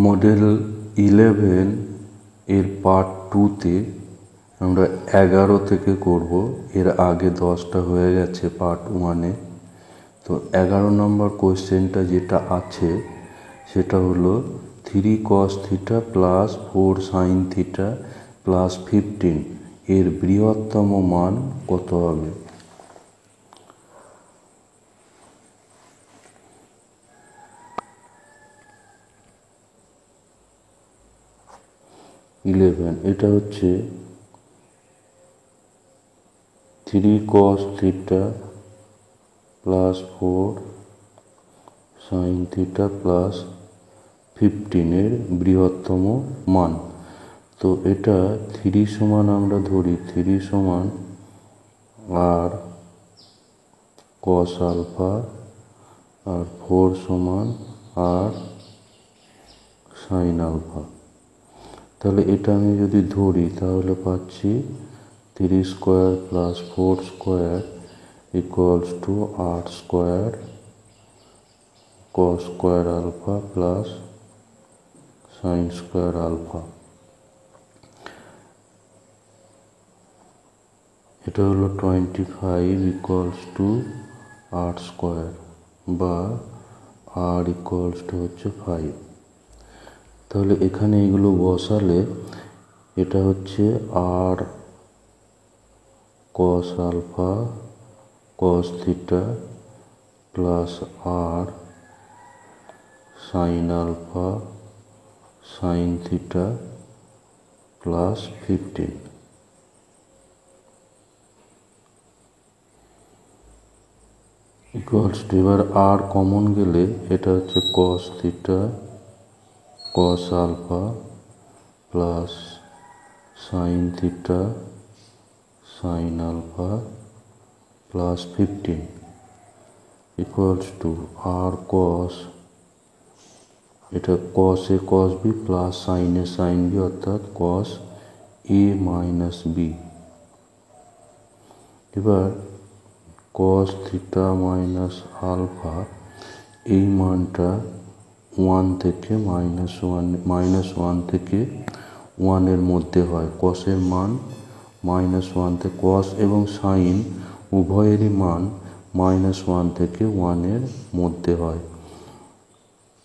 Model 11 এর part 2তে আমরা 11 থেকে করব। এর আগে 10টা হয়ে গেছে পার্ট 1-এ। তো 11 নম্বর কোয়েশ্চেনটা যেটা আছে সেটা হলো 3 cos theta plus 4 sin theta plus 15 এর বৃহত্তম মান কত হবে? এটা হচ্ছে 3 cos theta plus 4 sin theta plus 15 এর বৃহত্তম মান। তো এটা 3 সমান আমরা ধরি 3 সমান আর cos আলফা আর 4 সমান আর sin আলফা। তাহলে এটা আমি যদি ধরি তাহলে পাচ্ছি 3 square plus 4 square equals to 8 square cos square alpha plus sin square alpha. এটা হলো 25 ইকুয়ালস টু 8 স্কোয়ার বা আর ইকুয়ালস টু হচ্ছে 5। তাহলে এখানে এগুলো বসালে এটা হচ্ছে R cos alpha cos theta plus R sin alpha sin theta plus 15। Equals to, এবার আর কমন গেলে এটা হচ্ছে cos theta cos alpha plus sin theta sin alpha plus 15 equals to R cos, এটা cos A cos b plus sin A sin b অর্থাৎ cos a minus b। এবার cos theta minus alpha এই মানটা 1 থেকে -1 থেকে 1 এর মধ্যে হয়। cos এর মান -1 থেকে, cos এবং sin উভয়েরই মান -1 থেকে 1 এর মধ্যে হয়।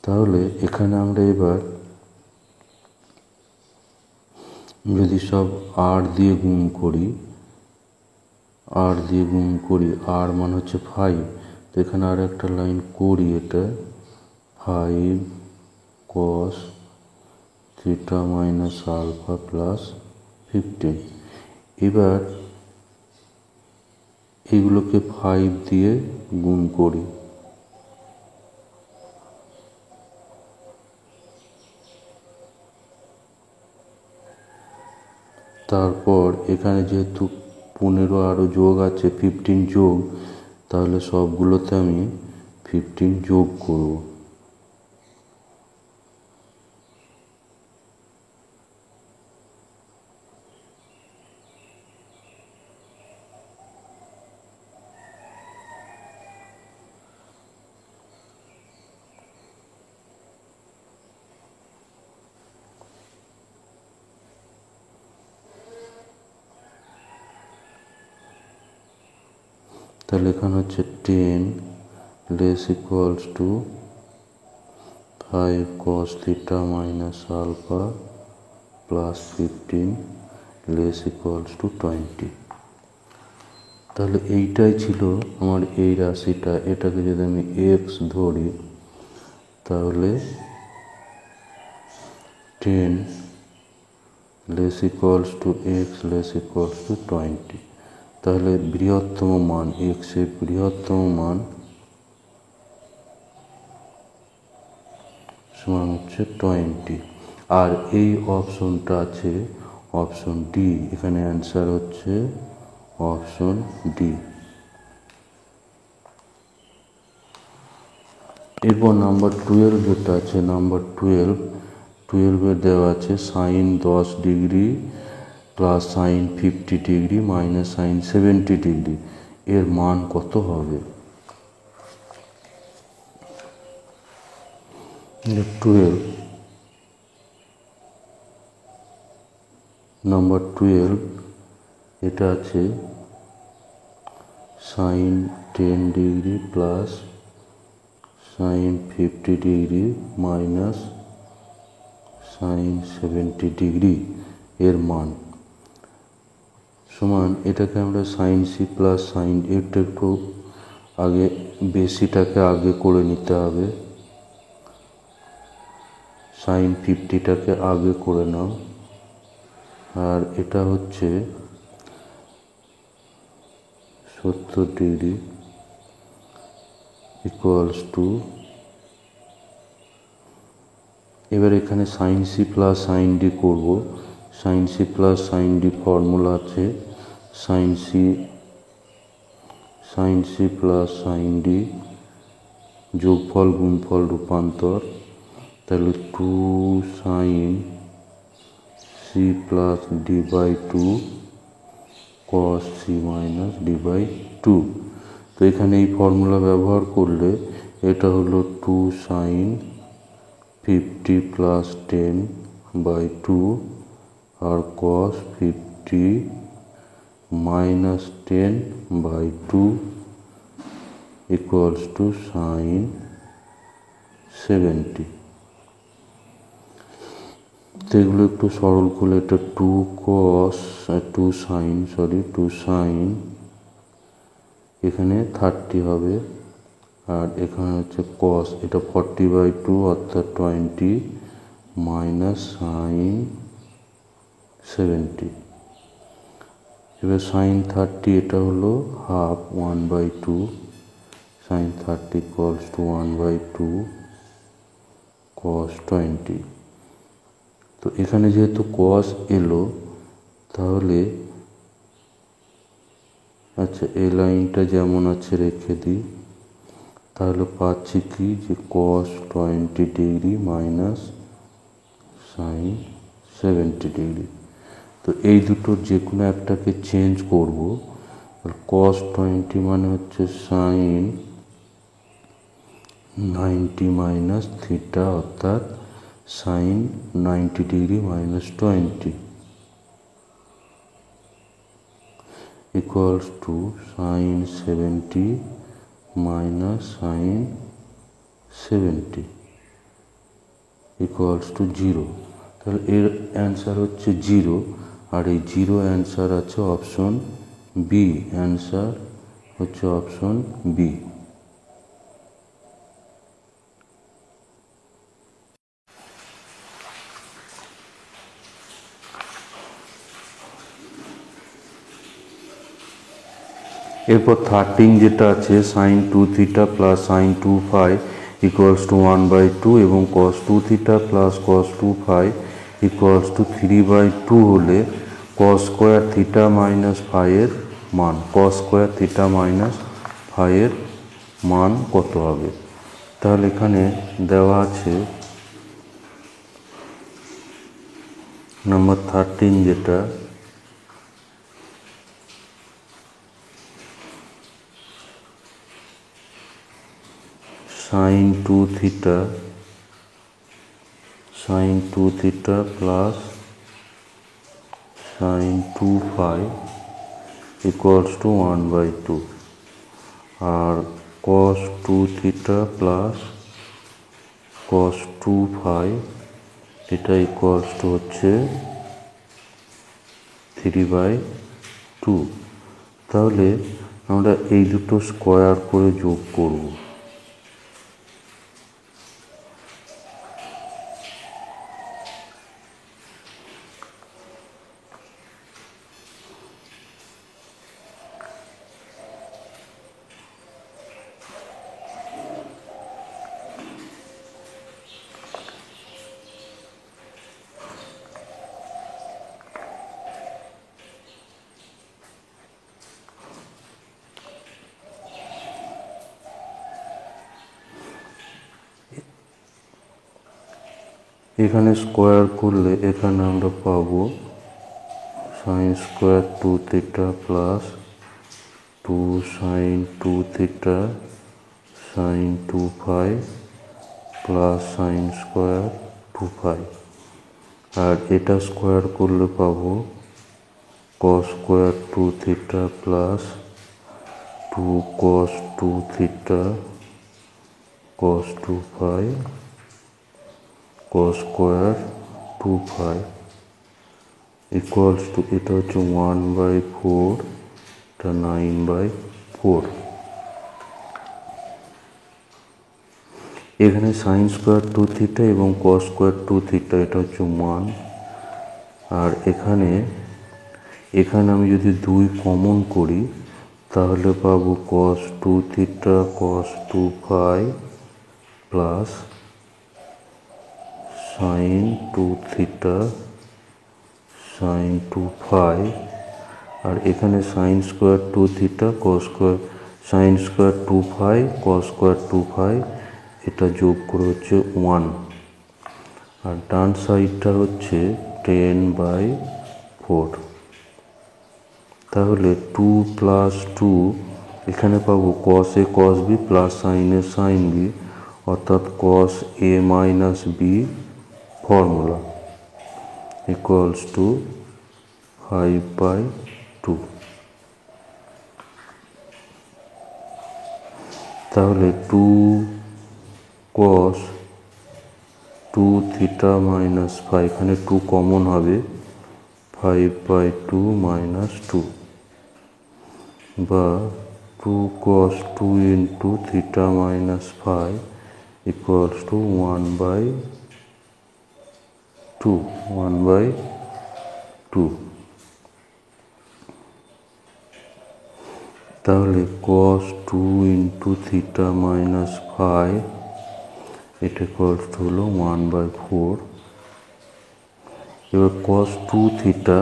তাহলে এখানে আমরা এবার যদি সব আর দিয়ে গুণ করি আর মান হচ্ছে 5। তো এখানে আর একটা লাইন করি, এটা 5 cos theta minus alpha plus 15। এবার এগুলোকে 5 দিয়ে গুণ করি, তারপর এখানে যেহেতু 15 আরও যোগ আছে 15 যোগ, তাহলে সবগুলোতে আমি 15 যোগ করব। তাহলে এখানে হচ্ছে 10 less equals to 5 cos theta minus alpha plus 15 less equals to 20। তাহলে এইটাই ছিল আমার এই রাশিটা। এটাকে যদি আমি এক্স ধরি তাহলে 10 less equals two x less equals to 20। তাহলে বৃহত্তম মান এক্স এর বৃহত্তম মান সমান হচ্ছে 20। আর এই অপশনটা আছে অপশন ডি, এখানে অ্যান্সার হচ্ছে অপশন ডি। এরপর নাম্বার 12 যেটা আছে, নাম্বার 12 দেওয়া আছে sine 10 degree plus sine 50 degree minus sine 70 degree এর মান কত হবে? 12 নাম্বার 12 এটা আছে sine 10 degree plus sine 50 degree minus sine 70 degree এর মান সমান, এটাকে আমরা সাইন সি প্লাস সাইন, একটু আগে বেশিটাকে আগে করে নিতে হবে, সাইন 50টাকে আগে করে নাও, আর এটা হচ্ছে 70 ডিগ্রি ইকুয়ালস টু, এবার এখানে sine C plus sine D করবো। Sine C plus sine D formula আছে sine C plus sine D যোগফল গুণফল রূপান্তর, তাহলে 2 sine C plus D by 2 cos C minus D by 2। তো এখানে এই ফর্মুলা ব্যবহার করলে এটা হলো 2 সাইন 50 প্লাস 10 বাই 2 আর cos 50 minus 10 by 2 equals to sine 70। তো এগুলো একটু সরল করলে এটা 2 সাইন এখানে 30 হবে, আর এখানে হচ্ছে কস, এটা 40/2 অর্থাৎ 20 মাইনাস সাইন 70। এবার সাইন 30 এটা হলো হাফ 1/2, সাইন 30 ইকুয়ালস টু 1/2 কস 20। তো এখানে যেহেতু কস এলো, তাহলে আচ্ছা এই লাইনটা যেমন আছে রেখে দিই, তাহলে পাচ্ছি কি যে কস 20 ডিগ্রি মাইনাস সাইন 70 ডিগ্রি। তো এই দুটোর যে কোনো একটাকে চেঞ্জ করব। কস 20 মানে হচ্ছে সাইন 90 মাইনাস থিটা অর্থাৎ sine 90 degree minus 20 equals to sine 70 minus sine 70 equals to 0। তাহলে এর অ্যান্সার হচ্ছে 0, আর এই 0 অ্যান্সার আছে অপশন বি, অ্যান্সার হচ্ছে অপশন বি। এরপর 13 যেটা আছে sine 2 theta plus sine 2 phi equals to 1/2 এবং cos 2 theta plus cos 2 phi equals to 3/2 হলে কস স্কোয়ার থিটা মাইনাস ফাইয়ের মান, কস স্কোয়ার থিটা মাইনাস ফাইয়ের মান কত হবে? তাহলে এখানে দেওয়া আছে নাম্বার 13 যেটা sine 2 theta plus sine 2 phi equals to 1/2 আর cos 2 theta plus cos 2 phi এটা ইকুয়ালস টু হচ্ছে 3/2। তাহলে আমরা এই দুটো স্কোয়ার করে যোগ করব। এখানে স্কোয়ার করলে এখানে আমরা পাবো sine square 2 theta plus 2 sine 2 theta sine 2 phi plus sine square 2 phi. আর এটা স্কোয়ার করলে পাবো cos square 2 theta plus 2 cos 2 theta cos 2 phi cos square 2 phi equals two, এটা হচ্ছে 1/4, এটা 9/4। এখানে সাইন স্কোয়ার 2 থিটা এবং cos স্কোয়ার 2 থিটা এটা হচ্ছে 1। আর এখানে আমি যদি 2 কমন করি তাহলে পাবো cos 2 theta cos 2 phi plus sine 2 theta sine 2 phi. আর এখানে sine square 2 theta cos square sine square 2 phi cos square 2 phi, এটা যোগ করে হচ্ছে 1। আর ডান সাইডটা হচ্ছে 10/4। তাহলে 2 প্লাস 2, এখানে পাবো cos a cos b plus sine a sine b, অর্থাৎ cos a minus b formula equals to 5/2। তাহলে 2 cos 2 থিটা মাইনাস 5, এখানে 2 কমন হবে, 5/2 মাইনাস 2, বা 2 cos 2 into theta minus 5 equals to 1/2। তাহলে cos 2 ইন্টু থিটা মাইনাস 5 এটা equals two হলো 1/4। এবার cos 2 theta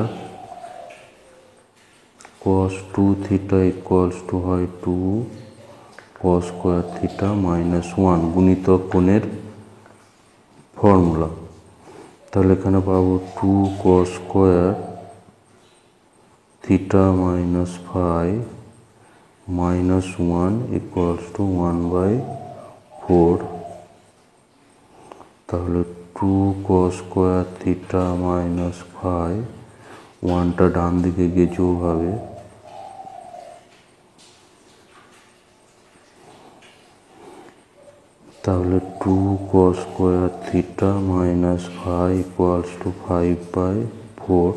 equals to হয় 2 cos স্কোয়ার থিটা মাইনাস 1 গুণিতক কোণের ফর্মুলা। তাহলে এখানে পাবো 2 cos square theta minus 5 minus 1 equals to 1/4। তাহলে 2 cos স্কোয়ার থিটা মাইনাস 5, 1টা ডান দিকে গিয়ে যোগ হবে, তাহলে 2 cos square theta minus 5 equals to 5/4।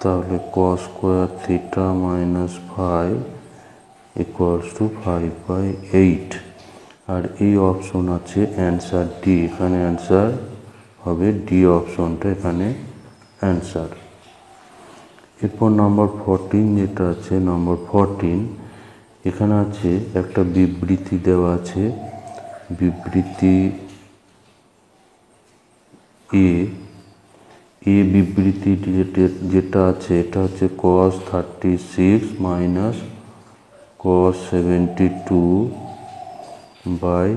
তাহলে cos square theta minus 5 equals to 5/8। আর এই অপশন আছে অ্যান্সার ডি, এখানে অ্যান্সার হবে ডি অপশনটা, এখানে অ্যান্সার। এরপর নাম্বার 14 যেটা আছে, নাম্বার 14 এখানে আছে একটা বিবৃতি দেওয়া আছে, বিবৃতি এ বিবৃতি যেটা আছে এটা হচ্ছে cos 36 minus cos 72 by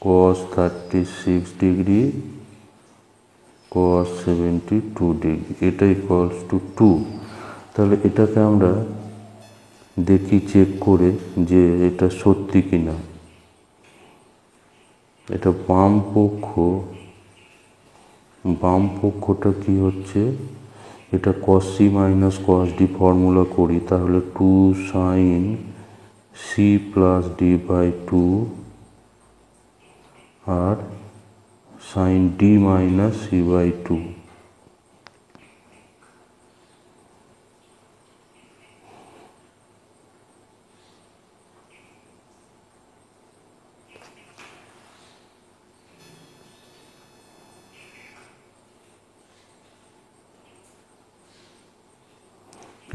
cos 36 degree cos 72 degree, এটা ইকুয়ালস টু 2। তাহলে এটাকে আমরা দেখি চেক করে যে এটা সত্যি কিনা। এটা বাম পক্ষটা কি হচ্ছে, এটা cos c minus cos d formula করি, তাহলে 2 sin c plus d by 2 আর sin d minus c by 2।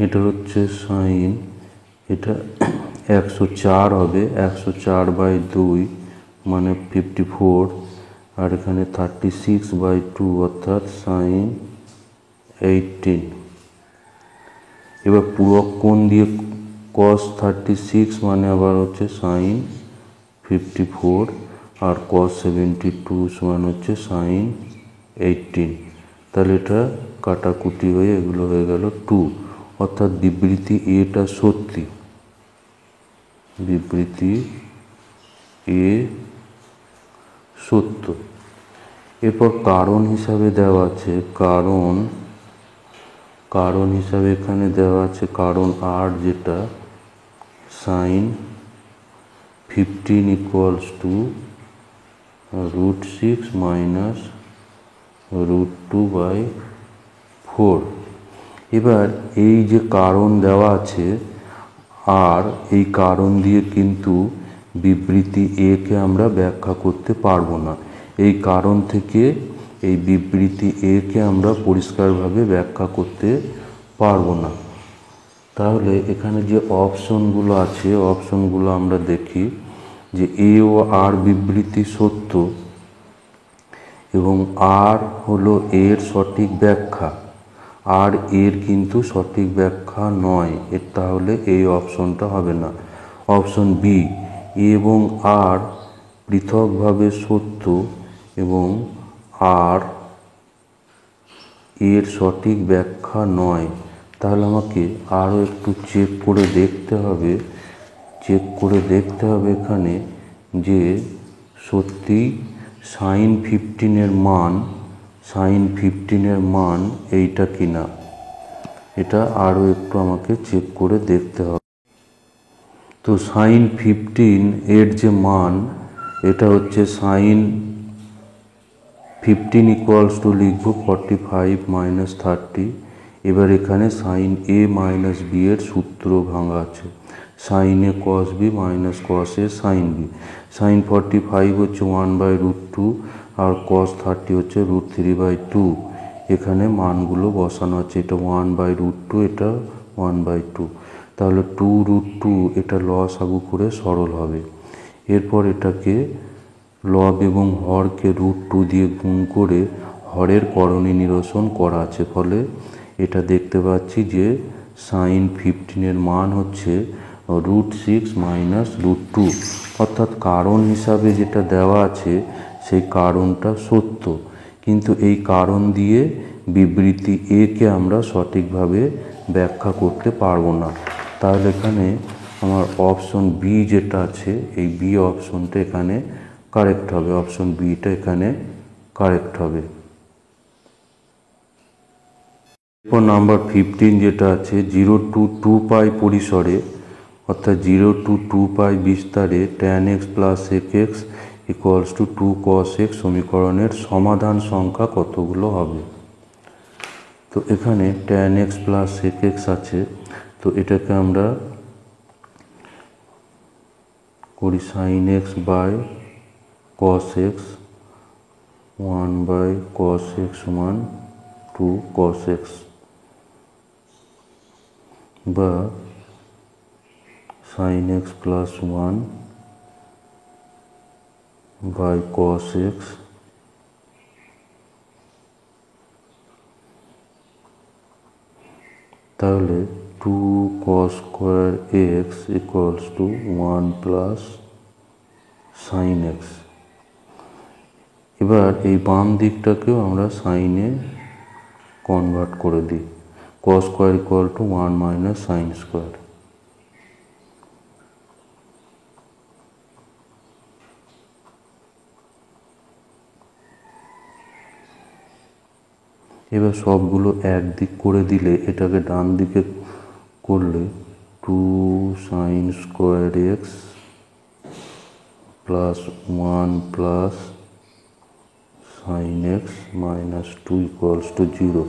এটা হচ্ছে সাইন, এটা 104 হবে, 104/2 মানে 54, আর এখানে 36/2 অর্থাৎ সাইন 18। এবার পূরক কোণ দিয়ে cos 36 মানে আবার হচ্ছে সাইন 54, আর cos 72 সমান হচ্ছে সাইন 18। তাহলে এটা কাটাকুটি হয়ে এগুলো হয়ে গেল 2, অর্থাৎ বিবৃতি এটা সত্যি, বিবৃতি এ সত্য। এরপর কারণ হিসাবে দেওয়া আছে, কারণ হিসাবে এখানে দেওয়া আছে কারণ আর, যেটা সাইন 15 ইকুয়ালস টু √6 মাইনাস √2/4। এবার এই যে কারণ দেওয়া আছে আর, এই কারণ দিয়ে কিন্তু বিবৃতি এ কে আমরা ব্যাখ্যা করতে পারবো না। এই কারণ থেকে এই বিবৃতি এ কে আমরা পরিষ্কারভাবে ব্যাখ্যা করতে পারবো না। তাহলে এখানে যে অপশনগুলো আছে, অপশনগুলো আমরা দেখি যে এ ও আর বিবৃতি সত্য এবং আর হলো এর সঠিক ব্যাখ্যা, আর এর কিন্তু সঠিক ব্যাখ্যা নয়, এর তাহলে এই অপশনটা হবে না। অপশন বি, এবং আর পৃথকভাবে সত্য এবং আর এর সঠিক ব্যাখ্যা নয়। তাহলে আমাকে আরও একটু চেক করে দেখতে হবে এখানে যে সত্যি সাইন 15-এর মান এইটা কিনা, এটা আরও একটু আমাকে চেক করে দেখতে হবে। তো সাইন 15 এর যে মান, এটা হচ্ছে সাইন 15 ইকুয়ালস টু লিখব 45 মাইনাস 30। এবার এখানে সাইন এ মাইনাস বি এর সূত্র ভাঙা আছে, সাইন এ কস বি মাইনাস কস এ সাইন বি। সাইন 45 হচ্ছে 1/√2 আর কস 30 হচ্ছে √3/2। এখানে মানগুলো বসানো আছে, এটা 1/√2, এটা 1/2। তাহলে 2√2 এটা লসাগু করে সরল হবে। এরপর এটাকে লব এবং হরকে √2 দিয়ে গুণ করে হরের করণী নিরসন করা আছে, ফলে এটা দেখতে পাচ্ছি যে সাইন 15-এর মান হচ্ছে √6 মাইনাস √2, অর্থাৎ কারণ হিসাবে যেটা দেওয়া আছে সেই কারণটা সত্য, কিন্তু এই কারণ দিয়ে বিবৃতি এ কে আমরা সঠিকভাবে ব্যাখ্যা করতে পারবো না। তাহলে এখানে আমার অপশন বি যেটা আছে, এই বি অপশনটা এখানে কারেক্ট হবে, অপশন বিটা এখানে কারেক্ট হবে। এরপর নাম্বার 15 যেটা আছে, 0 to 2π পরিসরে অর্থাৎ 0 to 2π বিস্তারে tan x plus x equals to 2 cos x সমীকরণের সমাধান সংখ্যা কতগুলো হবে। তো এখানে tan x প্লাস x আছে, তো এটাকে আমরা করি sin x by cos x, 1/cos x সমান 2 cos x, বা sin x plus 1 by cos x তাহলে 2 cos square x equals to 1 plus sin x। এবার এই বাম দিকটাকেও আমরা সাইনে কনভার্ট করে দিই, cos square equal to 1 minus sine square. এবার সবগুলো একদিক করে দিলে, এটাকে ডান দিকে করলে 2 sine square x plus 1 plus sine x minus 2 equals to 0।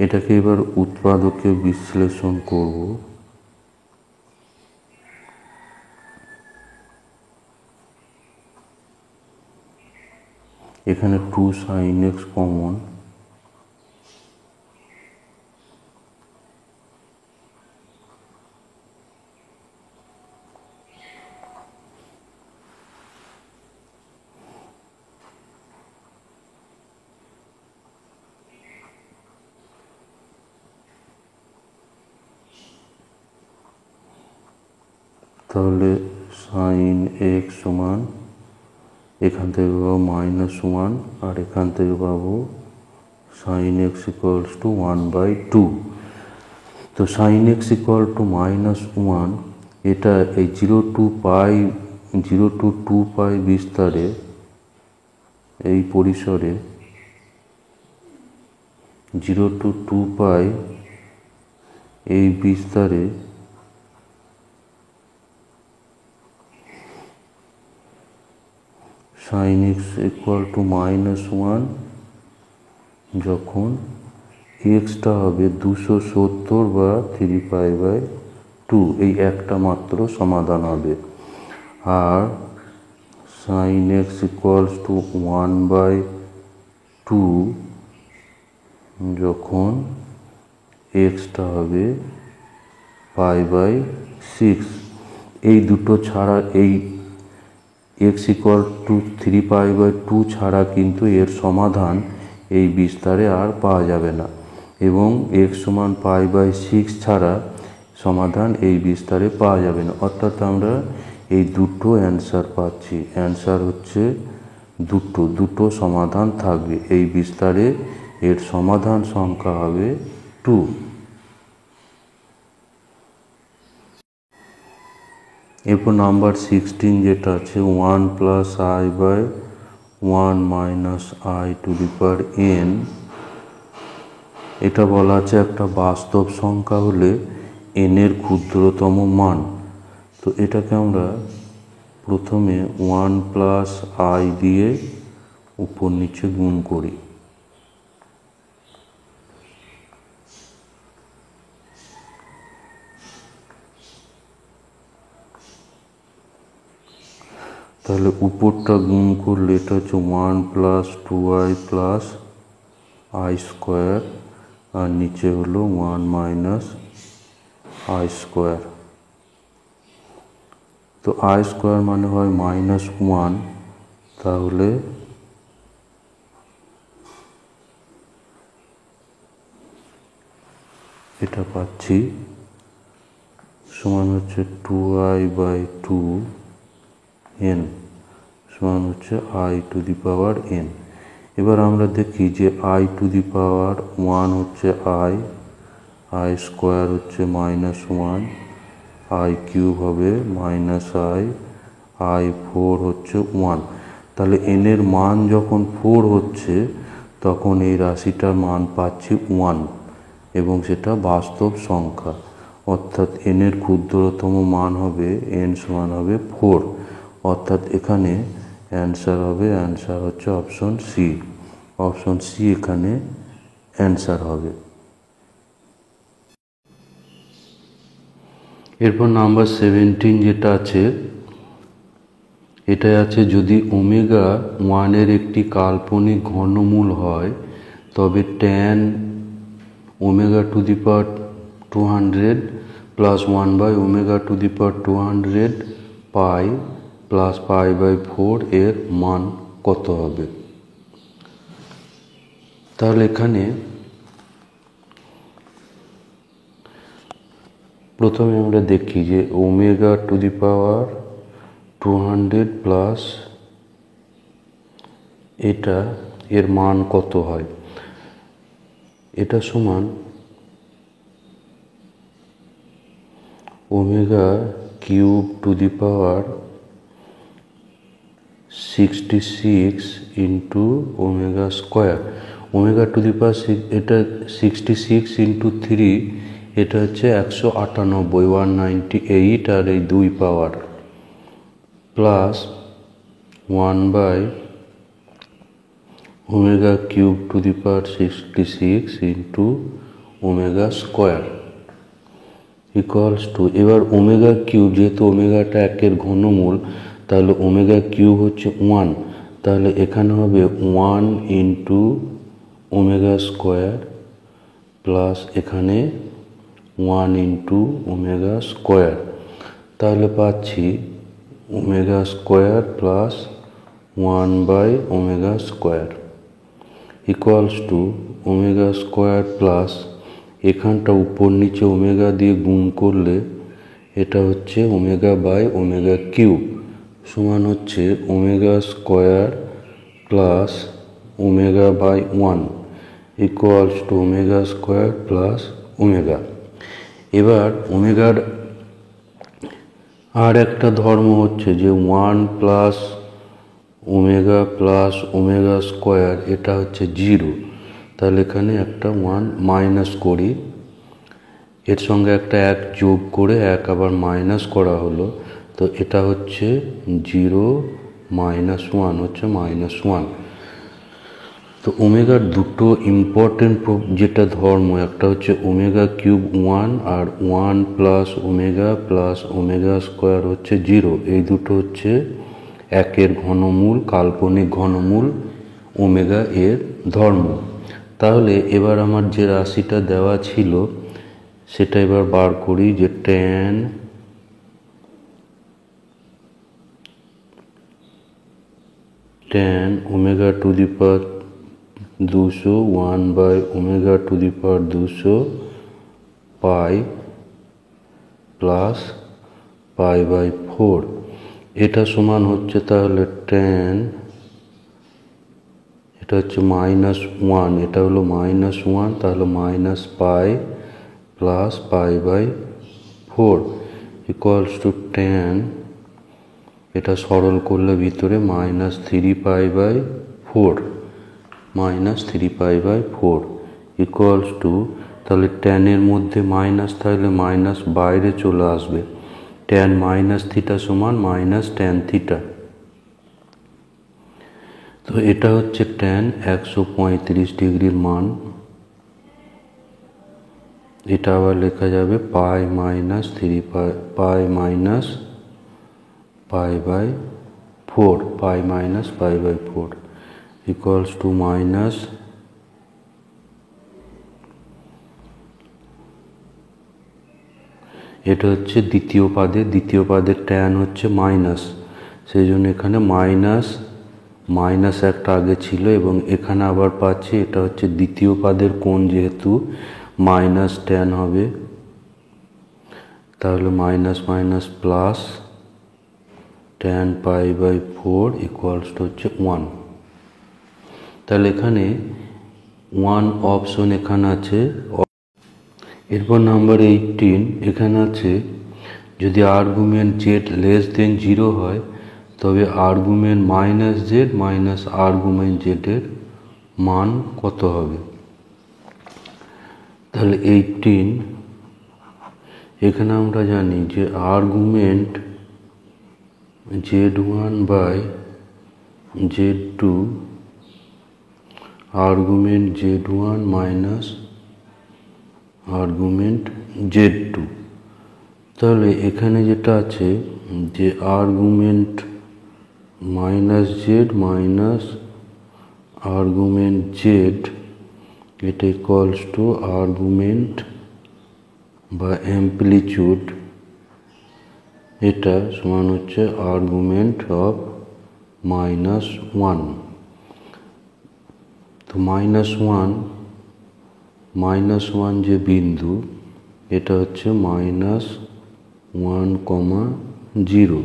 এটাকে এবার উৎপাদকে বিশ্লেষণ করব। এখানে 2 সাইন এক্স কমন, তাহলে সাইন এক্স সমান এখান থেকে পাবো -1 আর এখান থেকে পাবো sin x equals to 1/2। তো sin x equal to -1, এটা এই 0 to 2 বিস্তারে এই পরিসরে 0 to 2 এই বিস্তারে sin x equal to -1 যখন এক্সটা হবে 270 বা 3π/2, এই একটা মাত্র সমাধান হবে। আর sin x equals to 1/2 যখন এক্সটা হবে π/6, এই দুটো ছাড়া, এই x equal to 3π/2 ছাড়া কিন্তু এর সমাধান এই বিস্তারে আর পাওয়া যাবে না, এবং x সমান π/6 ছাড়া সমাধান এই বিস্তারে পাওয়া যাবে না। অর্থাৎ আমরা এই দুটো অ্যান্সার পাচ্ছি। অ্যান্সার হচ্ছে দুটো সমাধান থাকবে এই বিস্তারে, এর সমাধান সংখ্যা হবে 2। এরপর নাম্বার 16 যেটা আছে 1 + i/1 - i⁴n, এটা বলা আছে একটা বাস্তব সংখ্যা হলে n এর ক্ষুদ্রতম মান। তো এটাকে আমরা প্রথমে 1 + i দিয়ে উপর নিচে গুণ করি। তাহলে উপরটা গুণ করলে এটা হচ্ছে 1 + 2i + i², আর নিচে হলো 1 - i²। তো i² মানে হয় -1, তাহলে এটা পাচ্ছি সমান হচ্ছে 2i/2n সমান হচ্ছে i⁴n। এবার আমরা দেখি যে i⁴1 হচ্ছে i² হচ্ছে -1, i³ হবে -i, i4 হচ্ছে 1। তাহলে n এর মান যখন 4 হচ্ছে তখন এই রাশিটার মান পাচ্ছি 1, এবং সেটা বাস্তব সংখ্যা। অর্থাৎ n এর ক্ষুদ্রতম মান হবে n সমান হবে 4। অর্থাৎ এখানে অ্যান্সার হচ্ছে অপশন সি। অপশন সি এখানে অ্যান্সার হবে। এরপর নাম্বার 17 যেটা আছে, এটাই আছে যদি ω1 এর একটি কাল্পনিক ঘনমূল হয় তবে tan ω200 + 1/ω200 π + π/4 এর মান কত হবে। তাহলে এখানে প্রথমে আমরা দেখি যে ω200 প্লাস এটা এর মান কত হয়। এটা সমান ω³ 66 × ω²। এটা 66 × 3, এটা হচ্ছে 198, 198, আর এই 2 পাওয়ার প্লাস 1/ω³ 66 × ω² ইকুয়ালস টু, এবার ω³ যেহেতু ওমেগাটা 1 ঘনমূল, তাহলে ω³ হচ্ছে 1, তাহলে এখানে হবে 1 × ω² প্লাস এখানে 1 × ω², তাহলে পাচ্ছি ω² প্লাস 1/ω² ইকুয়ালস টু ω² প্লাস এখানটা উপর নিচে ওমেগা দিয়ে গুণ করলে এটা হচ্ছে ω/ω³ সমান হচ্ছে ω² plus ω/1। Equals to omega square plus omega. এবার ওমেগার আর একটা ধর্ম হচ্ছে যে 1 প্লাস ওমেগা স্কোয়ার, এটা হচ্ছে 0। তাহলে এখানে একটা 1 মাইনাস করি, এর সঙ্গে একটা 1 যোগ করে 1 আবার মাইনাস করা হলো, তো এটা হচ্ছে 0 মাইনাস 1 হচ্ছে -1। তো ওমেগার দুটো ইম্পর্টেন্ট যেটা ধর্ম, একটা হচ্ছে ওমেগা কিউব 1 আর 1 প্লাস ওমেগা স্কোয়ার হচ্ছে 0। এই দুটো হচ্ছে একের ঘনমূল, কাল্পনিক ঘনমূল ওমেগা এর ধর্ম। তাহলে এবার আমার যে রাশিটা দেওয়া ছিল সেটা এবার বার করি, যে tan omega to the power 200 1 বাই omega to the power 200 pi plus pi by 4। এটা সমান হচ্ছে তাহলে tan, এটা হচ্ছে -1, এটা হলো -1, তাহলে minus pi plus pi by 4 equals to tan, এটা সরল করলে ভিতরে -3 পাই বাই 4 ইকুয়ালস টু, তাহলে ট্যানের মধ্যে মাইনাস থাকলে মাইনাস বাইরে চলে আসবে, tan মাইনাস থিটা সমান tan থিটা। তো এটা হচ্ছে tan 135 ডিগ্রির মান। এটা আবার লেখা যাবে pi minus pi by 4 equals to minus, এটা হচ্ছে দ্বিতীয় পাদের ট্যান হচ্ছে মাইনাস, সেই জন্য এখানে মাইনাস একটা আগে ছিল এবং এখানে আবার পাচ্ছি, এটা হচ্ছে দ্বিতীয় পাদের কোণ, যেহেতু মাইনাস ট্যান হবে, তাহলে minus plus tan pi by 4 equals to হচ্ছে 1। তাহলে এখানে 1 অপশন এখানে আছে। এরপর নাম্বার 18 এখানে আছে, যদি আর্গুমেন্ট জেড লেস দেন 0 হয় তবে আর্গুমেন্ট -z মাইনাস আর্গুমেন্ট জেডের মান কত হবে। তাহলে 18 এখানে আমরা জানি যে argument z1 by z2 argument z1 minus argument z2। তাহলে এখানে যেটা আছে যে argument -z minus argument z, এটা ইকুয়ালস টু আর্গুমেন্ট বা অ্যাম্পলিটিউড, এটা সমান হচ্ছে আর্গুমেন্ট অফ -1। তো -1 যে বিন্দু, এটা হচ্ছে -1,0।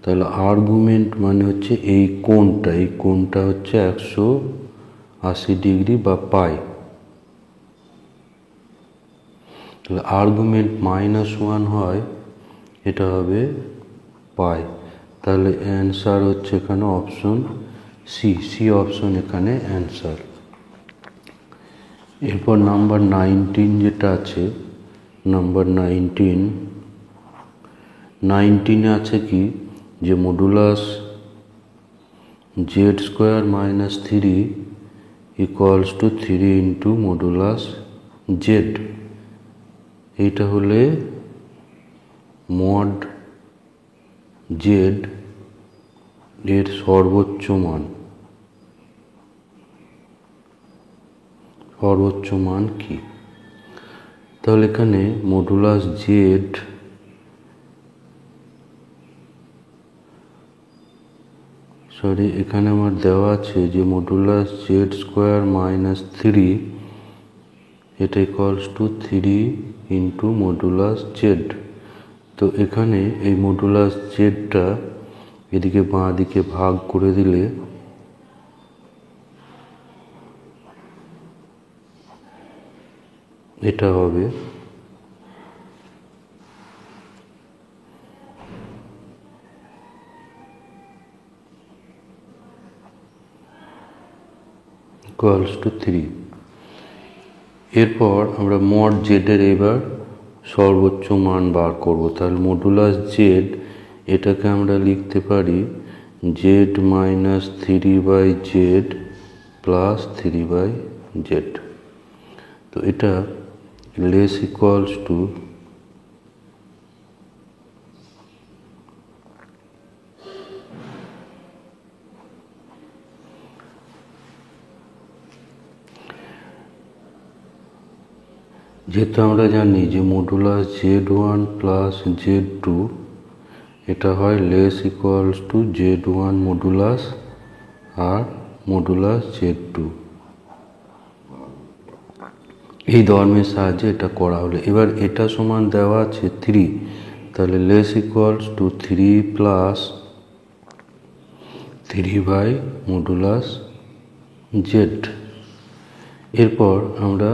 তাহলে আর্গুমেন্ট মানে হচ্ছে এই কোণটা হচ্ছে 180 ডিগ্রি বা পাই। তাহলে আর্গুমেন্ট -1 হয়, এটা হবে পাই। তাহলে অ্যান্সার হচ্ছে এখানে অপশন সি অপশন এখানে অ্যান্সার। এরপর নাম্বার 19 যেটা আছে, নাম্বার 19 আছে কি, যে modulus z² - 3 equals to 3 into modulus z। এইটা হলে মড z এর সর্বোচ্চ মান কি। তাহলে এখানে মডুলাস জেড, এখানে আমার দেওয়া আছে যে মডুলাস z² - 3, এটা equals two 3 into modulus Z. তো এখানে এই মডুলাস জেডটা এদিকে বাঁ দিকে ভাগ করে দিলে এটা হবে ইকুয়ালস টু 3। এরপর আমরা মড জেডের এবার সর্বোচ্চ মান বার করব। তাহলে মডুলাস জেড এটাকে আমরা লিখতে পারি Z minus 3/z plus 3/z। তো এটা লেস ইকুয়ালস টু যেহেতু আমরা জানি যে মডুলাস z1 প্লাস z2 এটা হয় less equals to z1 modulus আর মডুলাস z2, এই ধর্মের সাহায্যে এটা করা হলো। এবার এটা সমান দেওয়া আছে 3, তাহলে less equals two 3 plus 3 modulus Z. এরপর আমরা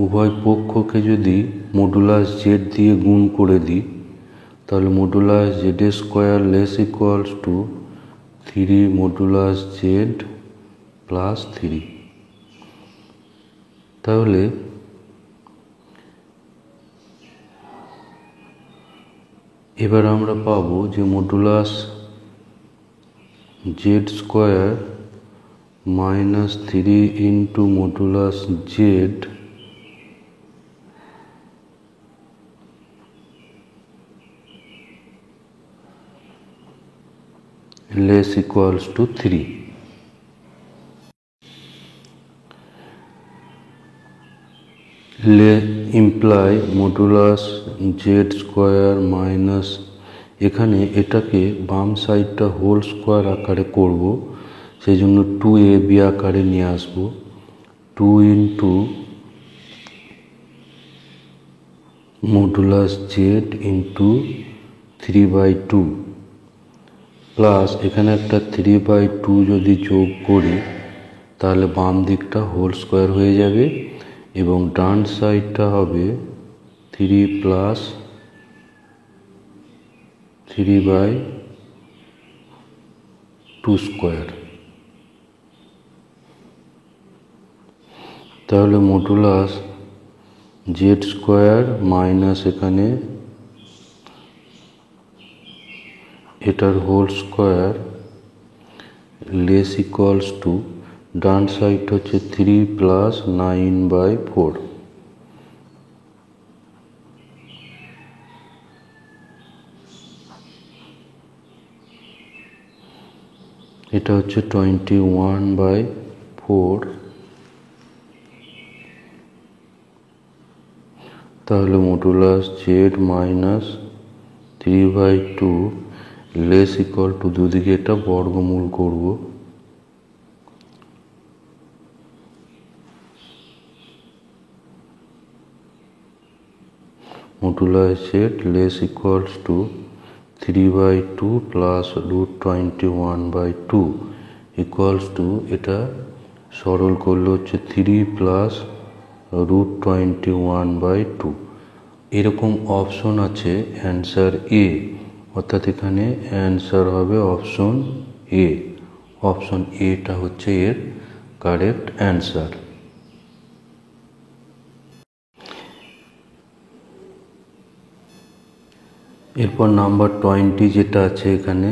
উভয় পক্ষকে যদি মডুলাস জেড দিয়ে গুণ করে দিই তাহলে modulus z square less equals two 3 modulus Z plus 3। তাহলে এবার আমরা পাবো যে modulus z square minus 3 into modulus Z less equals to 3। imply modulus z square minus, এখানে এটাকে বাম সাইডটা হোল স্কোয়ার আকারে করব, সেই জন্য 2ab আকারে নিয়ে আসবো। 2 into modulus Z into 3/2 plus এখানে একটা 3/2 যদি যোগ করি তাহলে বাম দিকটা হোল স্কোয়ার হয়ে যাবে এবং ডান সাইডটা হবে 3 প্লাস 3/2 স্কোয়ার। তাহলে মডুলাস জেড স্কোয়ার মাইনাস এখানে এটার whole square less equals to ডান সাইড হচ্ছে 3 প্লাস 9/4। এটা হচ্ছে 21/4। তাহলে modulus z minus 3/2 less equal to, দুদিকে এটা বর্গমূল করব, modulus z less equals to 3/2 plus √21/2 equals two, এটা সরল করলে হচ্ছে 3 প্লাস √21/2। এরকম অপশন আছে অ্যান্সার এ, অর্থাৎ এখানে অ্যান্সার হবে অপশন এ। অপশন এটা হচ্ছে এর কারেক্ট অ্যান্সার। এরপর নাম্বার 20 যেটা আছে, এখানে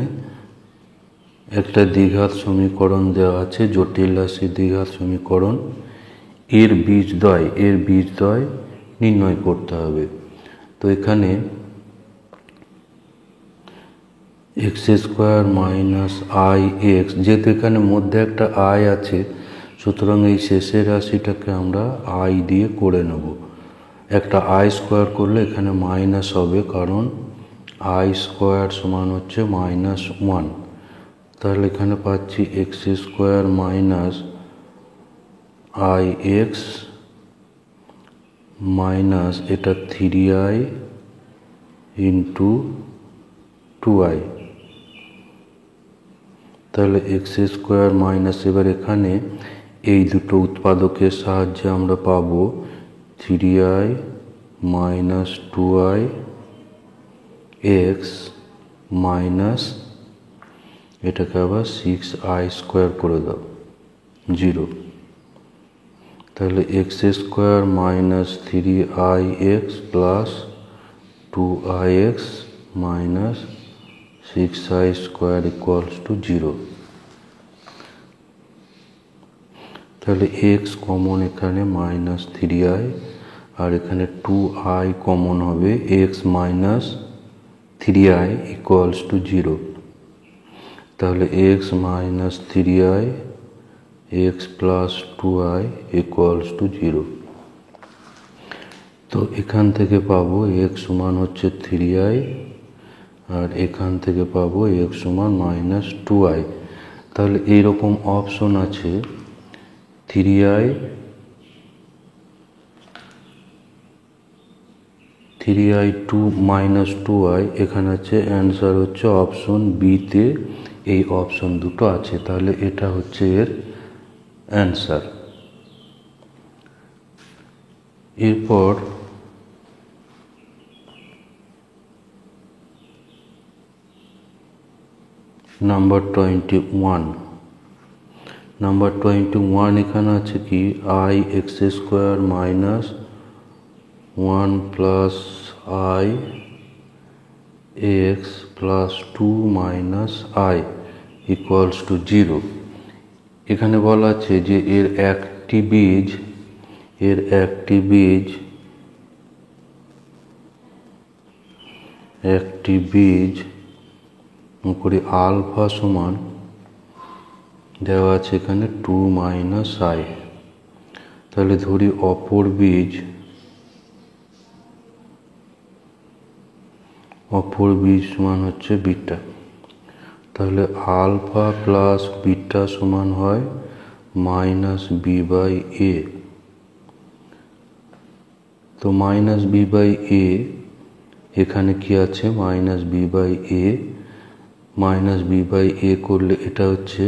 একটা দ্বিঘাত সমীকরণ দেওয়া আছে, জটিল রাশি দ্বিঘাত সমীকরণ, এর বীজদ্বয় নির্ণয় করতে হবে। তো এখানে x square minus I x, যেহেতু এখানে মধ্যে একটা আই আছে সুতরাং এই শেষের রাশিটাকে আমরা আই দিয়ে করে নেব। একটা আই স্কোয়ার করলে এখানে মাইনাস হবে, কারণ আই স্কোয়ার সমান হচ্ছে -1। তাহলে এখানে পাচ্ছি x square minus I x minus এটা 3i ইন্টু 2i। তাহলে এক্স স্কোয়ার মাইনাস, এবার এখানে এই দুটো উৎপাদকের সাহায্যে আমরা পাবো 3i minus 2i x minus এটাকে আবার 6i স্কোয়ার করে দাও 0। তাহলে x square minus 3i x plus 2i x minus 6i square equals to 0। তাহলে এক্স কমন এখানে মাইনাস 3i আর এখানে 2i কমন হবে x minus 3i equals to 0। তাহলে x minus 3i x plus 2i equals to 0। তো এখান থেকে পাবো x সমান হচ্ছে 3i আর এখান থেকে পাবো এক্স সমান মাইনাস 2i। তাহলে এইরকম অপশন আছে 3i টু মাইনাস 2i, এখানে আছে অ্যান্সার হচ্ছে অপশন বিতে এই অপশন দুটো আছে। তাহলে এটা হচ্ছে এর অ্যান্সার। এরপর নাম্বার 21 এখানে আছে কি i x square minus 1 plus i x plus 2 minus i equals to 0। এখানে বলা আছে যে এর একটি বীজ করে আলফা সমান দেওয়া আছে এখানে 2 মাইনাস i। তাহলে ধরি অপর বীজ সমান হচ্ছে বিটা। তাহলে আলফা প্লাস বিটা সমান হয় মাইনাস বি বাই এ। তো মাইনাস বি বাই এ এখানে কি আছে মাইনাস বি বাই এ করলে এটা হচ্ছে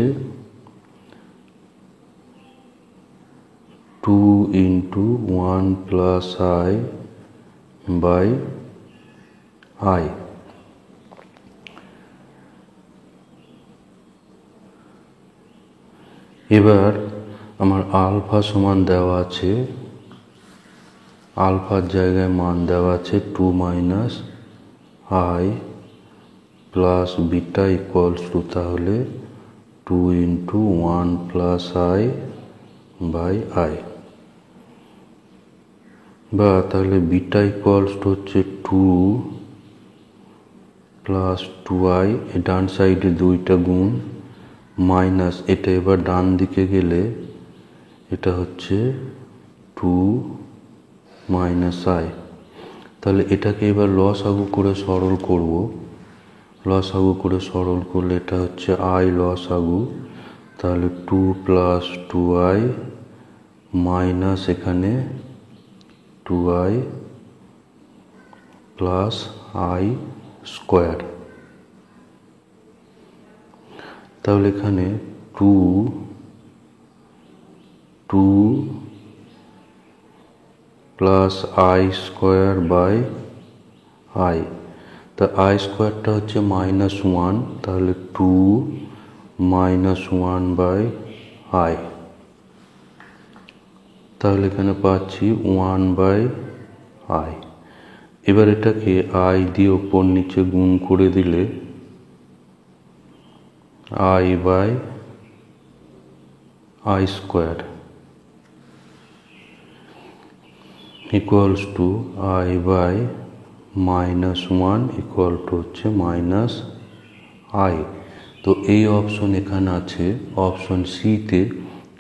2 into 1 plus i by i। এবার আমার আলফা সমান দেওয়া আছে, আলফার জায়গায় মান দেওয়া আছে 2 minus i plus beta equals to তাহলে 2 into 1 plus i by i। বা তাহলে বিটা ইকুয়ালস টু হচ্ছে 2 প্লাস 2i, ডান সাইডে দুইটা গুণ মাইনাস এটা এবার ডান দিকে গেলে এটা হচ্ছে 2 মাইনাস i। তাহলে এটাকে এবার লসাগু করে সরল করব। লসাগু করে সরল করলে এটা হচ্ছে i লসাগু, তাহলে 2 প্লাস 2i মাইনাস এখানে 2i প্লাস i স্কোয়ার। তাহলে এখানে 2 plus i square by i। তা i স্কোয়ারটা হচ্ছে মাইনাস 1, তাহলে 2 মাইনাস 1 বাই i। তাহলে এখানে পাচ্ছি 1 বাই i। এবার এটাকে i দিয়ে ওপর নিচে গুণ করে দিলে i by i square equals to i by minus 1 equal to হচ্ছে মাইনাস i। তো এই অপশন এখানে আছে, অপশন সিতে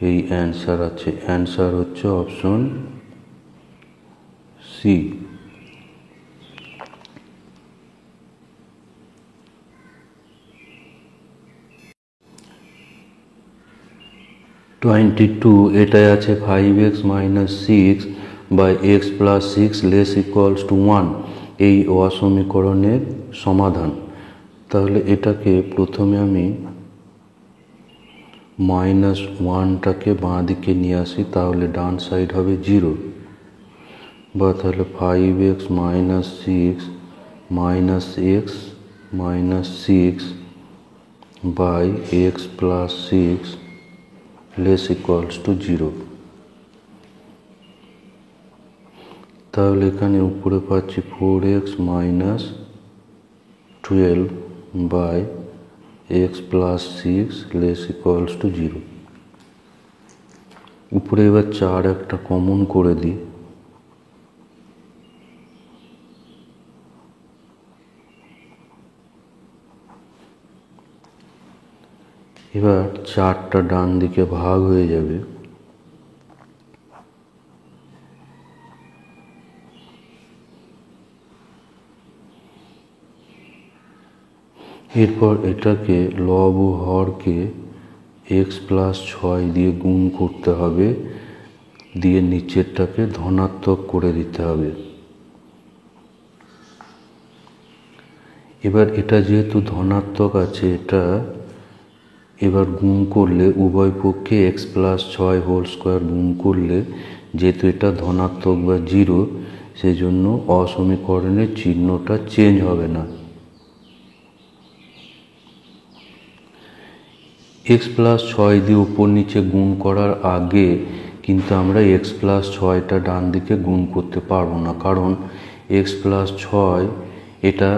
এই অ্যান্সার আছে। অ্যান্সার হচ্ছে অপশন সি। এটাই আছে 5x minus 6 by x plus 6 less equals to 1 এই অসমীকরণের সমাধান। তাহলে এটাকে প্রথমে আমি মাইনাস 1টাকে বাঁ দিকে নিয়ে আসি, তাহলে ডান সাইড হবে 0। বা তাহলে 5x minus 6 minus x minus 6 by x plus 6 less equals to 0। তাহলে এখানে উপরে পাচ্ছি 4x minus 12 by x plus 6 less equals to 0। উপরে এবার 4 একটা কমন করে দিই। এবার 4টা ডান দিকে ভাগ হয়ে যাবে। এরপর এটাকে লব ও হরকে x প্লাস 6 দিয়ে গুণ করতে হবে, দিয়ে নিচেরটাকে ধনাত্মক করে দিতে হবে। এবার এটা যেহেতু ধনাত্মক আছে, এটা এবার গুণ করলে উভয় পক্ষে x প্লাস 6 হোল স্কোয়ার গুণ করলে যেহেতু এটা ধনাত্মক বা 0, সেই জন্য অসমীকরণের চিহ্নটা চেঞ্জ হবে না। x প্লাস 6 দিয়ে উপর নিচে গুণ করার আগে কিন্তু আমরা x প্লাস 6টা ডান দিকে গুণ করতে পারবো না, কারণ x প্লাস 6 এটা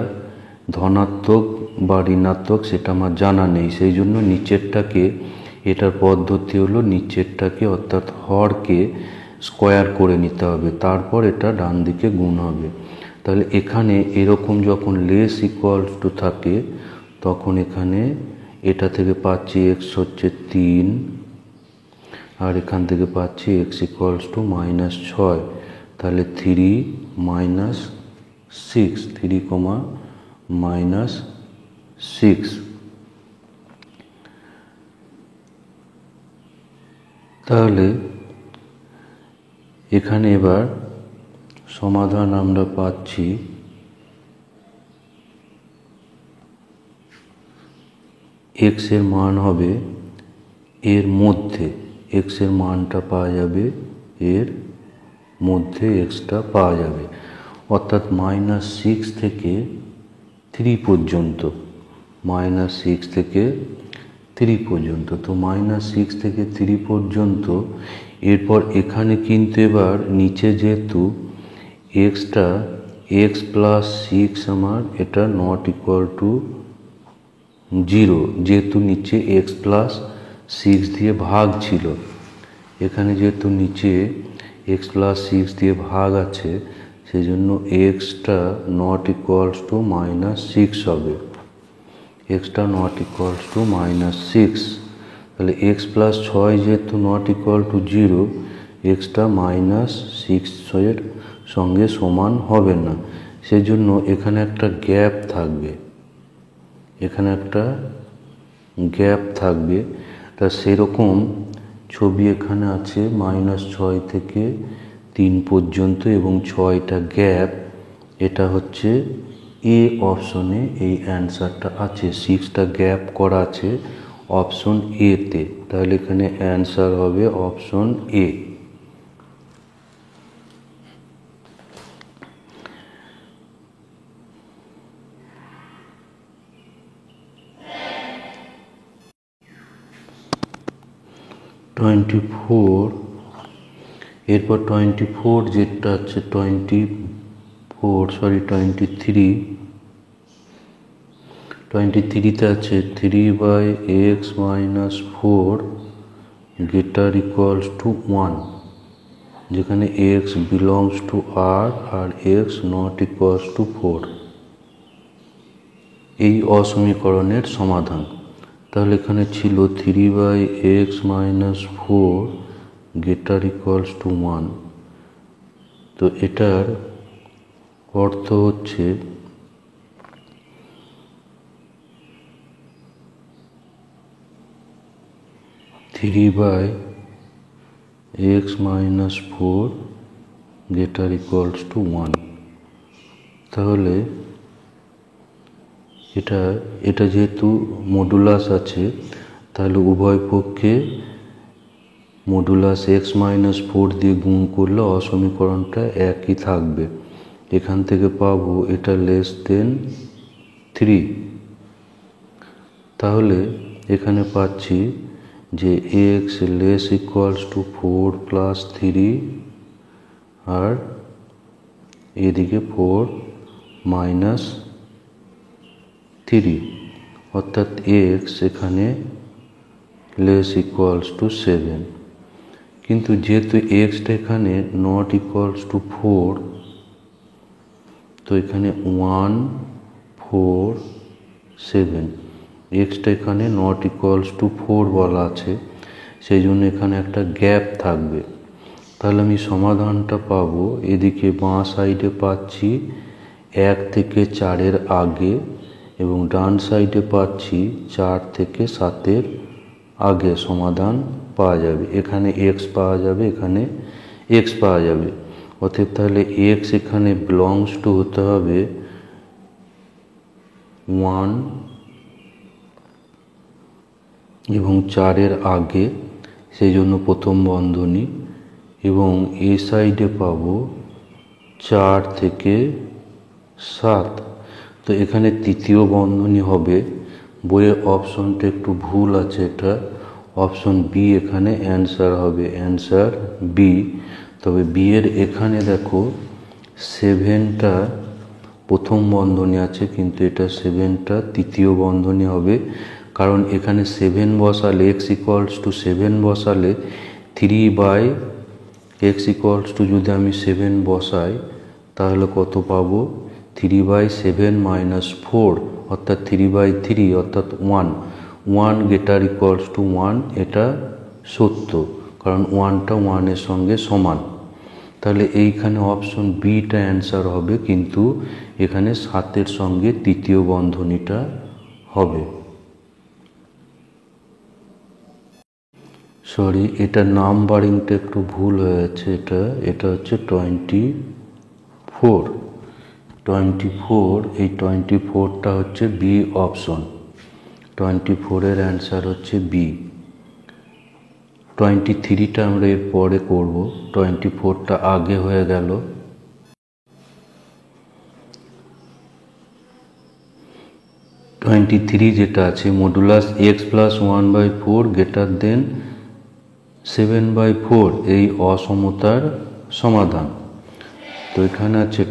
ধনাত্মক বা ঋণাত্মক সেটা আমার জানা নেই। সেই জন্য নিচেরটাকে, এটার পদ্ধতি হলো নিচেরটাকে অর্থাৎ হরকে স্কোয়ার করে নিতে হবে, তারপর এটা ডান দিকে গুণ হবে। তাহলে এখানে এরকম যখন লেস ইকুয়ালস টু থাকে, তখন এখানে এটা থেকে পাচ্ছি x হচ্ছে 3, আর এখান থেকে পাচ্ছি x ইকুয়ালস টু মাইনাস 6। তাহলে 3 মাইনাস 6, 3 মাইনাস 6। তাহলে এখানে এবার সমাধান আমরা পাচ্ছি x এর মান হবে এর মধ্যে, x এর মানটা পাওয়া যাবে এর মধ্যে, xটা পাওয়া যাবে অর্থাৎ মাইনাস 6 থেকে 3 পর্যন্ত, মাইনাস 6 থেকে 3 পর্যন্ত। তো মাইনাস 6 থেকে 3 পর্যন্ত। এরপর এখানে কিন্তু এবার নিচে যেহেতু এক্সটা x প্লাস 6 আমার এটা নট ইকুয়াল টু 0, যেহেতু নিচে x প্লাস 6 দিয়ে ভাগ ছিল, এখানে যেহেতু নিচে x প্লাস 6 দিয়ে ভাগ আছে, সেই জন্য extra not equals to minus 6 হবে, extra not equals to minus 6। তাহলে এক্স প্লাস 6 যেহেতু not equal to 0, extra minus 6 এর সঙ্গে সমান হবে না, সেজন্য এখানে একটা গ্যাপ থাকবে, এখানে একটা গ্যাপ থাকবে। তা সেরকম ছবি এখানে আছে মাইনাস 6 থেকে 3 পর্যন্ত এবং 6টা গ্যাপ। এটা হচ্ছে এ অপশনে এই অ্যান্সারটা আছে, 6টা গ্যাপ করা আছে অপশন এতে। তাহলে এখানে অ্যান্সার হবে অপশন এ। এরপর 24 যেটা আছে 23তে আছে 3/x minus 4 greater equals to 1, যেখানে x belongs to r R x not equals to 4। এই অসমীকরণের সমাধান। তাহলে এখানে ছিল 3/x minus 4 greater equals to 1। তো এটার অর্থ হচ্ছে three by x minus 4 greater equals to 1। তাহলে এটা যেহেতু মডুলাস আছে, তাহলে উভয় পক্ষে মডুলাস এক্স মাইনাস 4 দিয়ে গুণ করলে অসমীকরণটা একই থাকবে। এখান থেকে পাবো এটা লেস দেন 3। তাহলে এখানে পাচ্ছি যে x less equals two 4 plus 3 আর এদিকে 4 মাইনাস 3, অর্থাৎ এক্স এখানে লেস ইকুয়ালস টু 7। কিন্তু যেহেতু এক্সটা এখানে নট ইকুয়ালস টু 4, তো এখানে 1 4 7, এক্সটা এখানে নট ইকুয়ালস টু 4 বলা আছে, সেই জন্য এখানে একটা গ্যাপ থাকবে। তাহলে আমি সমাধানটা পাবো, এদিকে বাঁ সাইডে পাচ্ছি 1 থেকে 4-এর আগে এবং ডান সাইডে পাচ্ছি 4 থেকে 7-এর আগে সমাধান পাওয়া যাবে। এখানে এক্স পাওয়া যাবে, এখানে এক্স পাওয়া যাবে। অতএব তাহলে এক্স এখানে বিলংস টু হতে হবে 1 এবং 4-এর আগে, সেই জন্য প্রথম বন্ধনী, এবং এই সাইডে পাবো 4 থেকে 7। তো এখানে তৃতীয় বন্ধনী হবে। বইয়ের অপশনটা একটু ভুল আছে, এটা অপশন বি এখানে অ্যান্সার হবে, অ্যান্সার বি। তবে বি এর এখানে দেখো 7টা প্রথম বন্ধনী আছে, কিন্তু এটা 7টা তৃতীয় বন্ধনী হবে, কারণ এখানে 7 বসালে এক্স ইকুয়ালস টু 7 বসালে 3/x ইকুয়ালস টু যদি আমি 7 বসাই তাহলে কত পাবো, 3/7 মাইনাস 4, অর্থাৎ 3/3, অর্থাৎ 1 গ্রেটার ইকুয়ালস টু 1, এটা সত্য, কারণ 1টা 1-এর সঙ্গে সমান। তাহলে এইখানে অপশন বিটা অ্যান্সার হবে, কিন্তু এখানে 7-এর সঙ্গে তৃতীয় বন্ধনীটা হবে। সরি, এটা নাম্বারিংটা একটু ভুল হয়েছে, এটা হচ্ছে 24। এই 24টা হচ্ছে বি অপশন, 24-এর অ্যান্সার হচ্ছে বি। 23টা আমরা এর পরে করব, 24টা আগে হয়ে গেল। 23 যেটা আছে, modulus x plus 1/4 greater than 7/4, এই অসমতার সমাধান। তো এখানে আছে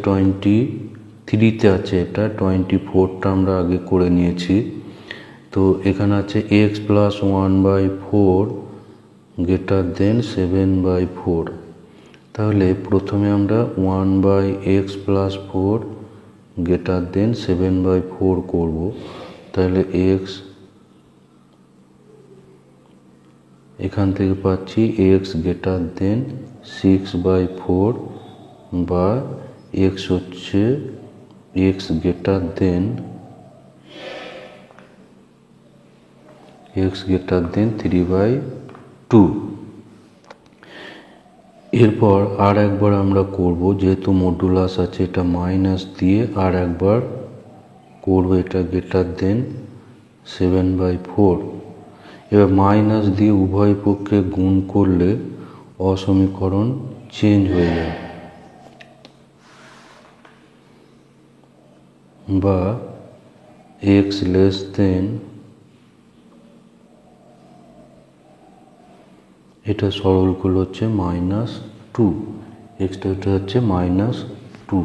23তে আছে এটা, 24টা আমরা আগে করে নিয়েছি। তো এখানে আছে এক্স প্লাস 1/4 গ্রেটার দেন 7/4। তাহলে প্রথমে আমরা 1/x প্লাস 4 গ্রেটার দেন 7/4 করব। তাহলে এক্স এখান থেকে পাচ্ছি এক্স গ্রেটার দেন 6/4, বা এক্স হচ্ছে এক্স গ্রেটার দেন 3/2। এরপর আর একবার আমরা করব, যেহেতু মডুলাস আছে এটা মাইনাস দিয়ে আর একবার করব, এটা গ্রেটার দেন 7/4। এবার মাইনাস দিয়ে উভয় পক্ষে গুণ করলে অসমীকরণ চেঞ্জ হয়ে যায়, বা এক্স লেস দেন, এটা সরল করলে হচ্ছে -2, এক্সটা হচ্ছে -2।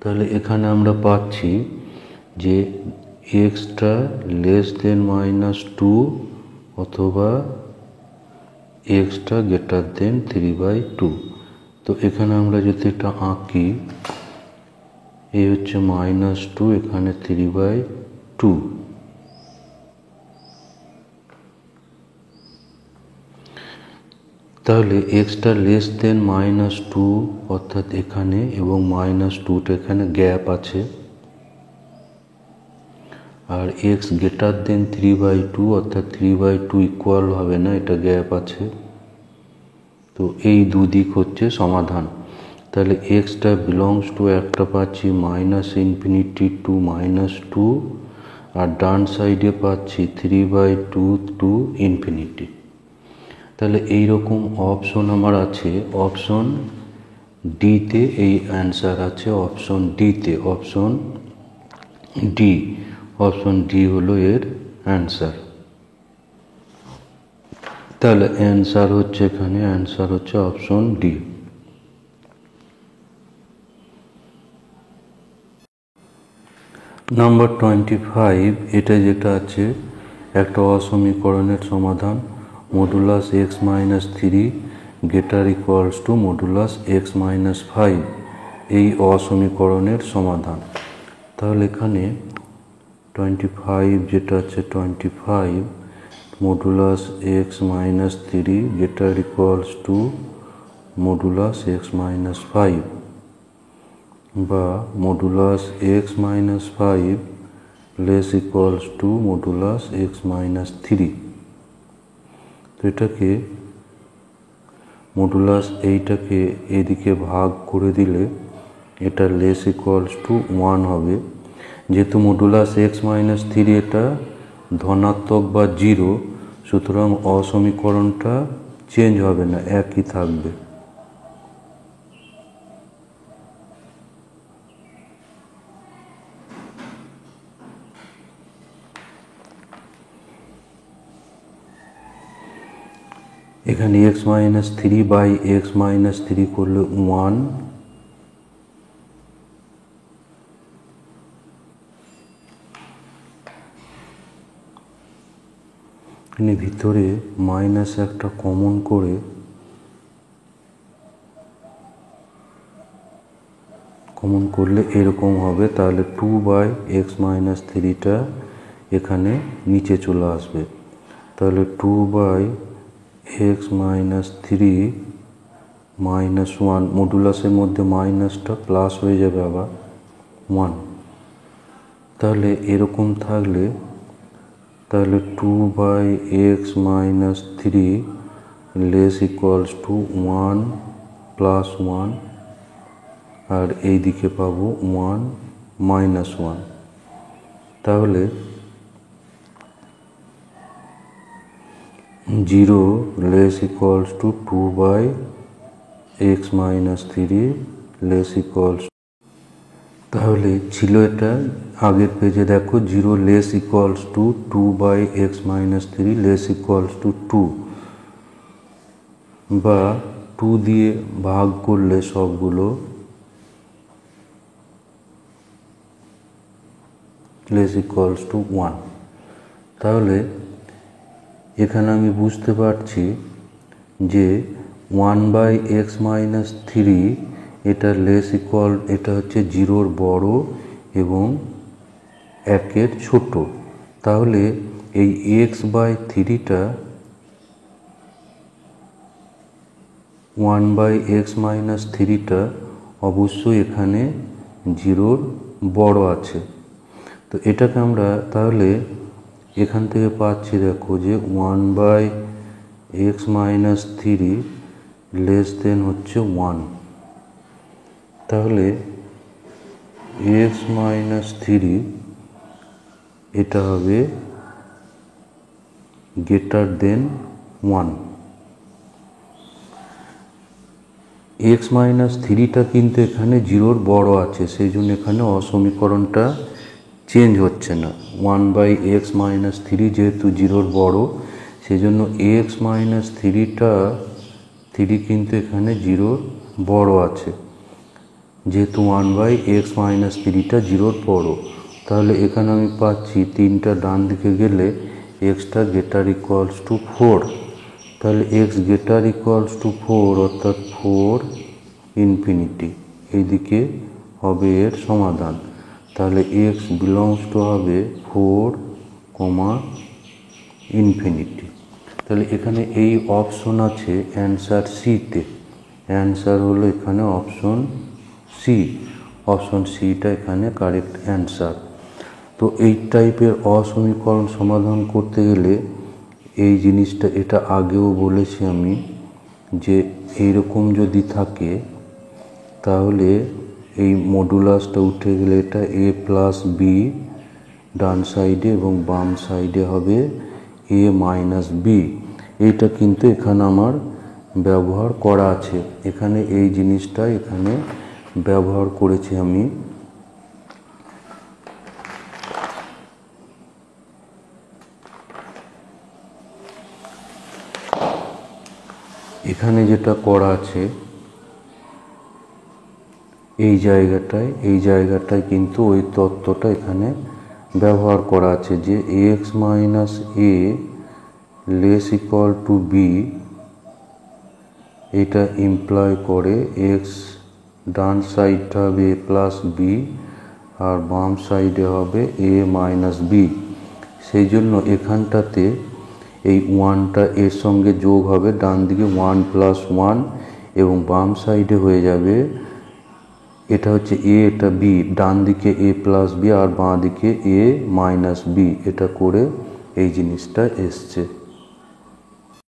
তাহলে এখানে আমরা পাচ্ছি যে এক্সটা লেস দেন -2 অথবা এক্সটা গ্রেটার দেন 3/2। তো এখানে আমরা যদি এটা আঁকি, এই হচ্ছে -2, এখানে 3/2। তাহলে এক্সটা লেস দেন -2 অর্থাৎ এখানে, এবং -2টা এখানে গ্যাপ আছে, আর এক্স গ্রেটার দেন 3/2 অর্থাৎ 3/2 ইকুয়াল হবে না, এটা গ্যাপ আছে। তো এই দুদিক হচ্ছে সমাধান। তাহলে এক্সটা বিলংস টু একটা পাচ্ছি -∞ টু -2, আর ডান সাইডে পাচ্ছি 3/2 টু ∞। তাহলে এই রকম অপশন আমার আছে, অপশন ডিতে এই অ্যান্সার আছে, অপশন ডিতে, অপশন ডি হলো এর অ্যান্সার। তাহলে অ্যান্সার হচ্ছে এখানে, অ্যান্সার হচ্ছে অপশন ডি। নাম্বার 25, এটা যেটা আছে একটা অসমীকরণের সমাধান, modulus x minus 3 greater equals to modulus x minus 5, এই অসমীকরণের সমাধান। তাহলে এখানে 25 যেটা আছে, 25 modulus x minus 3 greater equals to modulus x minus 5 বা modulus x minus 5 less equals two modulus x minus 3। তো এটাকে মডুলাস এইটাকে এদিকে ভাগ করে দিলে এটা লেস ইকুয়ালস টু 1 হবে। যেহেতু মডুলাস এক্স মাইনাস 3 এটা ধনাত্মক বা 0, সুতরাং অসমীকরণটা চেঞ্জ হবে না, একই থাকবে। এখানে x minus 3 by x minus 3 করলে 1, ভিতরে মাইনাস একটা কমন করে এরকম হবে। তাহলে 2 বাই এক্স মাইনাস 3টা এখানে নিচে চলে আসবে। তাহলে 2 বাই এক্স মাইনাস 3 মাইনাস 1, মডুলাসের মধ্যে মাইনাসটা প্লাস হয়ে যাবে আবার 1। তাহলে এরকম থাকলে তাহলে 2 by x minus 3 less equals to 1 plus 1, আর এই দিকে পাবো 1 মাইনাস 1। তাহলে 0 less equals to 2 by x minus 3 less equals, তাহলে ছিল এটা আগের পেজে দেখো 0 less equals to 2 by x minus 3 less equals to 2, বা 2 দিয়ে ভাগ করলে সবগুলো লেস ইকুয়ালস টু 1। তাহলে এখানে আমি বুঝতে পারছি যে 1 বাই এক্স মাইনাস 3 এটা লেস ইকুয়াল, এটা হচ্ছে 0-র বড় এবং 1-এর ছোট। তাহলে এই এক্স বাই 3টা 1 বাই এক্স মাইনাস 3টা অবশ্যই এখানে 0-র বড় আছে। তো এটাকে আমরা তাহলে এখান থেকে পাচ্ছি, দেখো যে 1 by x minus 3 less than হচ্ছে 1। তাহলে এক্স মাইনাস 3 এটা হবে গ্রেটার দেন 1। এক্স মাইনাস 3টা কিন্তু এখানে 0-র বড় আছে, সেই জন্য এখানে অসমীকরণটা চেঞ্জ হচ্ছে না। 1 বাই এক্স মাইনাস 3 যেহেতু 0-র বড়, সেই জন্য এক্স মাইনাস 3 কিন্তু এখানে 0-র বড় আছে, যেহেতু 1 বাই এক্স মাইনাস 3টা 0-র বড়। তাহলে এখানে আমি পাচ্ছি 3টা ডান দিকে গেলে এক্সটা গ্রেটার ইকুয়ালস টু 4। তাহলে এক্স গ্রেটার ইকুয়ালস টু 4 অর্থাৎ 4 ইনফিনিটি, এইদিকে হবে এর সমাধান। তাহলে এক্স বিলংস টু হবে 4, ইনফিনিটি। তাহলে এখানে এই অপশন আছে অ্যান্সার সিতে, অ্যান্সার হলো এখানে অপশন সি, অপশন সিটা এখানে কারেক্ট অ্যান্সার। তো এই টাইপের অসমীকরণ সমাধান করতে গেলে এই জিনিসটা, এটা আগেও বলেছি আমি, যে এইরকম যদি থাকে তাহলে এই মডুলাসটা উঠে গেলে এটা এ প্লাস বি ডান সাইডে এবং বাম সাইডে হবে এ মাইনাস বি। এইটা কিন্তু এখানে আমার ব্যবহার করা আছে, এখানে এই জিনিসটা এখানে ব্যবহার করেছি আমি। এখানে যেটা করা আছে এই জায়গাটায় কিন্তু ওই তত্ত্বটা এখানে ব্যবহার করা আছে যে ax minus a less equal two b, এটা ইমপ্লয় করে x ডান সাইডটা হবে a প্লাস বি আর বাম সাইডে হবে a মাইনাস বি। সেই জন্য এখানটাতে এই ওয়ানটা এর সঙ্গে যোগ হবে, ডান দিকে 1 প্লাস 1 এবং বাম সাইডে হয়ে যাবে, এটা হচ্ছে a এটা b, ডান দিকে a প্লাস বি আর বাঁ দিকে a মাইনাস বি, এটা করে এই জিনিসটা এসছে।